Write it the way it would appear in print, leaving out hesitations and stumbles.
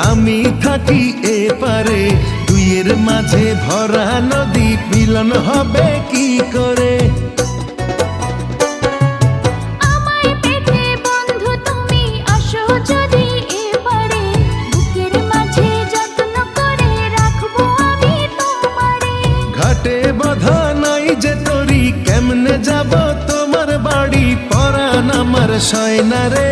আমি থাকি এপারে, দুইয়ের মাঝে ভরা নদী, মিলন হবে কি করে? আমায় পেতে বন্ধু তুমি আসো যদি এপারে, বুকের মাঝে যত্ন করে রাখবো আমি তোমারে। ঘাটে বাঁধা নাই যে তরি, কেমনে যাব তোমার বাড়ি? পরাণ আমার সয় না রে।